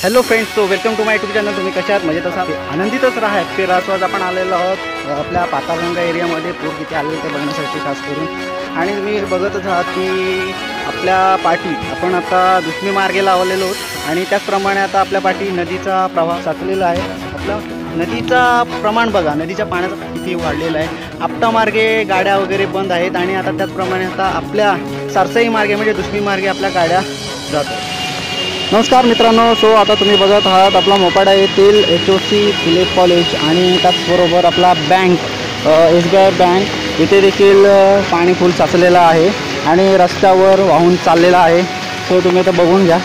Hello friends, so welcome to my YouTube channel. तुम्ही कशा आहात? म्हणजे तसा आनंदितच राहा. हॅपी राहा. आज आपण आलेलो आहोत आपल्या पाताळगंगा एरियामध्ये. पूर किती आलेले ते बघण्यासाठी खास करून. आणि तुम्ही बघतच आहात की आपल्या पाठी आपण आता दुश्मी मार्गे लावलेलो आहोत. आणि त्याचप्रमाणे आता आपल्या पाठी नदीचा प्रवाह साचलेला आहे. आपल्या नदीचा प्रमाण बघा, नदीच्या पाण्याचा किती वाढलेला आहे. आपटा मार्गे गाड्या वगैरे बंद आहेत. आणि आता त्याचप्रमाणे आता आपल्या सारसाई मार्गे म्हणजे दुश्मी मार्गे आपल्या गाड्या जातात. नमस्कार मित्रांनो, सो आता तुम्ही बघत आहात आपला मोपाडा येथील HOC फिलिप कॉलेज आणि त्याचबरोबर आपला बँक SBI बँक इथे देखील पाणी फुल साचलेलं आहे आणि रस्त्यावर वाहून चाललेला आहे. सो तुम्ही आता बघून घ्या.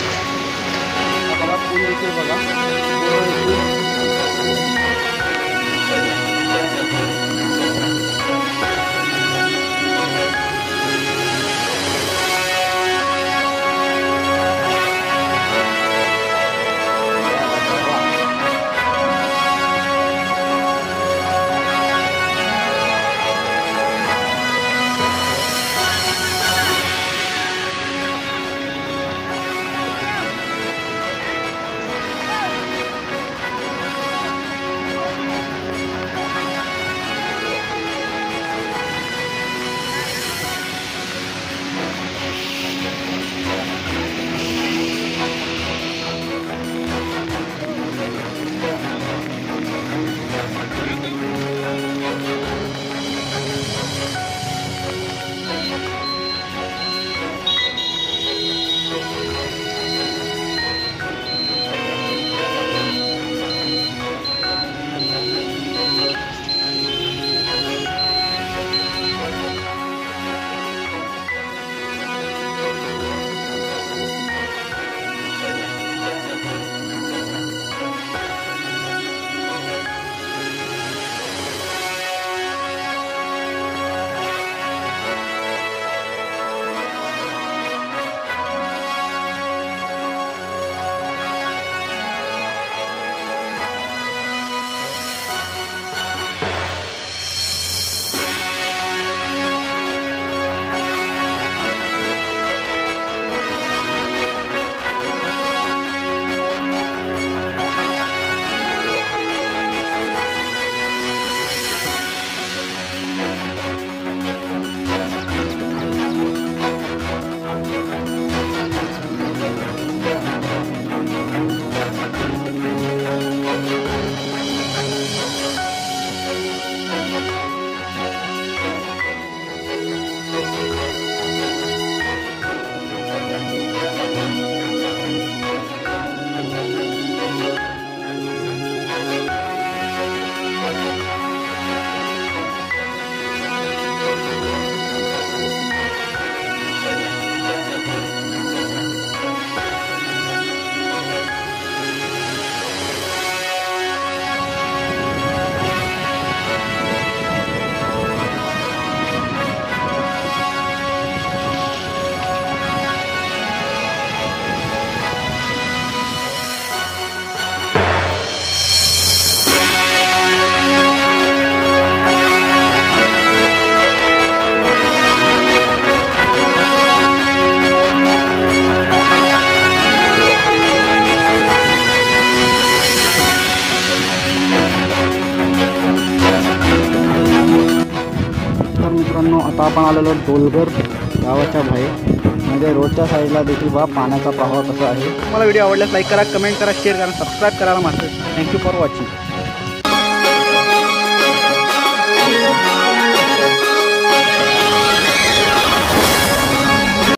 पूल देखील बघा. मित्रांनो, आता आपण आलेलो डोलगर गावाच्या बाहेर. म्हणजे रोडच्या साईडला देखील बघा पाण्याचा प्रवाह कसा आहे. तुम्हाला व्हिडिओ आवडल्यास लाईक करा, कमेंट करा, शेअर करा, सबस्क्राईब करायला मात्र. Thank you for watching.